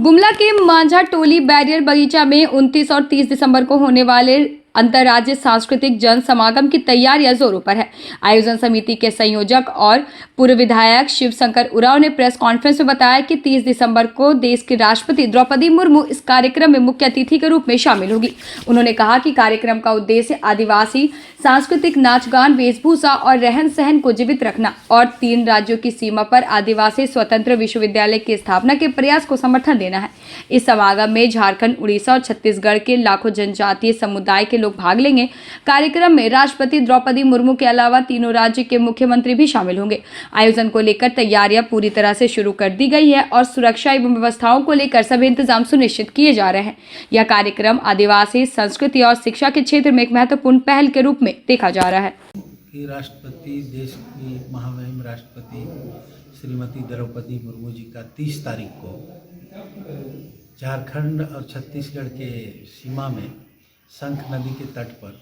गुमला के मांझा टोली बैरियर बगीचा में 29 और 30 दिसंबर को होने वाले अंतर्राज्यीय सांस्कृतिक जन समागम की तैयारियां जोरों पर है। आयोजन समिति के संयोजक और पूर्व विधायक शिव शंकर उरांव ने प्रेस कॉन्फ्रेंस में बताया कि 30 दिसंबर को देश की राष्ट्रपति द्रौपदी मुर्मू इस कार्यक्रम में मुख्य अतिथि के रूप में शामिल होगी। उन्होंने कहा कि कार्यक्रम का उद्देश्य आदिवासी सांस्कृतिक नाच गान, वेशभूषा और रहन सहन को जीवित रखना और 3 राज्यों की सीमा पर आदिवासी स्वतंत्र विश्वविद्यालय की स्थापना के प्रयास को समर्थन देना है। इस समागम में झारखंड, उड़ीसा और छत्तीसगढ़ के लाखों जनजातीय समुदाय के लोग भाग लेंगे। कार्यक्रम में राष्ट्रपति द्रौपदी मुर्मू के अलावा तीनों राज्य के मुख्यमंत्री भी शामिल होंगे। आयोजन को लेकर तैयारियां पूरी तरह से शुरू कर दी गई है और सुरक्षा एवं व्यवस्थाओं को लेकर सभी इंतजाम सुनिश्चित किए जा रहे हैं। यह कार्यक्रम आदिवासी संस्कृति और शिक्षा के क्षेत्र में एक महत्वपूर्ण पहल के रूप में देखा जा रहा है। कि राष्ट्रपति, देश की महामहिम राष्ट्रपति श्रीमती द्रौपदी मुर्मू जी का 30 तारीख को झारखंड और छत्तीसगढ़ के सीमा में शंख नदी के तट पर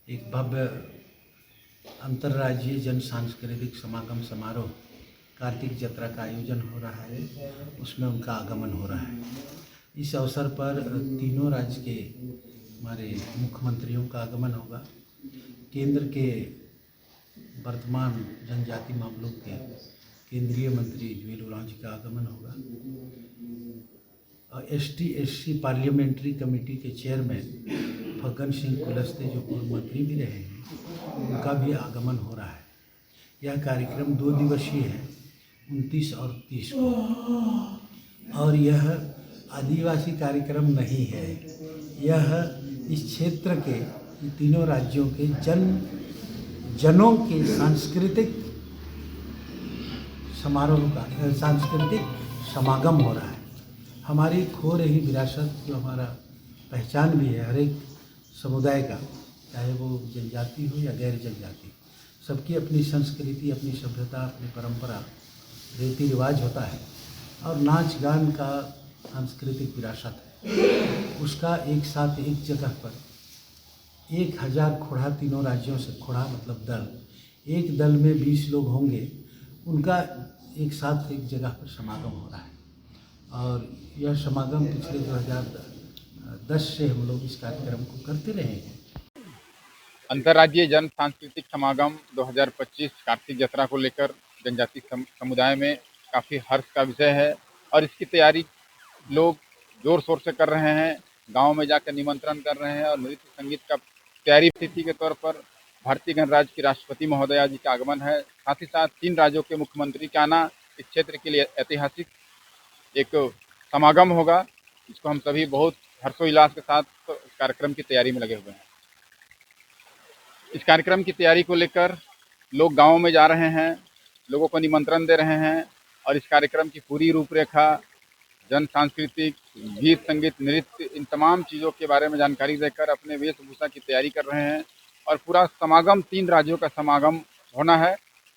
एक भव्य अंतर्राज्यीय जन सांस्कृतिक समागम समारोह कार्तिक जत्रा का आयोजन हो रहा है। उसमें उनका आगमन हो रहा है। इस अवसर पर तीनों राज्य के हमारे मुख्यमंत्रियों का आगमन होगा। केंद्र के वर्तमान जनजाति मामलों के केंद्रीय मंत्री जुएल ओरांव जी का आगमन होगा और ST/SC पार्लियामेंट्री कमेटी के चेयरमैन फग्गन सिंह कुलस्ते, जो पूर्व मंत्री भी रहे हैं, उनका भी आगमन हो रहा है। यह कार्यक्रम 2 दिवसीय है, 29 और 30 को, और यह आदिवासी कार्यक्रम नहीं है। यह इस क्षेत्र के तीनों राज्यों के जनों के सांस्कृतिक समारोह का सांस्कृतिक समागम हो रहा है। हमारी खो रही विरासत, जो हमारा पहचान भी है हर एक समुदाय का, चाहे वो जनजाति हो या गैर जनजाति, सबकी अपनी संस्कृति, अपनी सभ्यता, अपनी परंपरा, रीति रिवाज होता है और नाच गान का सांस्कृतिक विरासत है। उसका एक साथ एक जगह पर 1000 खोड़ा, तीनों राज्यों से खोड़ा मतलब दल, एक दल में 20 लोग होंगे, उनका एक साथ एक जगह पर समागम हो रहा है। और यह समागम पिछले 2010 से हम लोग इस कार्यक्रम को करते रहे हैं। अंतर्राज्यीय जन सांस्कृतिक समागम 2025 कार्तिक जत्रा को लेकर जनजाति समुदाय में काफ़ी हर्ष का विषय है और इसकी तैयारी लोग जोर शोर से कर रहे हैं। गांव में जाकर निमंत्रण कर रहे हैं और नृत्य संगीत का तैयारी तिथि के तौर पर भारतीय गणराज्य की राष्ट्रपति महोदया जी का आगमन है। साथ ही साथ 3 राज्यों के मुख्यमंत्री का आना इस क्षेत्र के लिए ऐतिहासिक एक समागम होगा। इसको हम सभी बहुत हर्षोल्लास के साथ कार्यक्रम की तैयारी में लगे हुए हैं। इस कार्यक्रम की तैयारी को लेकर लोग गाँव में जा रहे हैं, लोगों को निमंत्रण दे रहे हैं और इस कार्यक्रम की पूरी रूपरेखा, जन सांस्कृतिक, गीत, संगीत, नृत्य, इन तमाम चीज़ों के बारे में जानकारी देकर अपने वेशभूषा की तैयारी कर रहे हैं। और पूरा समागम 3 राज्यों का समागम होना है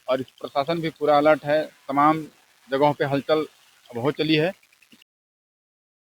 और इस प्रशासन भी पूरा अलर्ट है। तमाम जगहों पे हलचल अब हो चली है।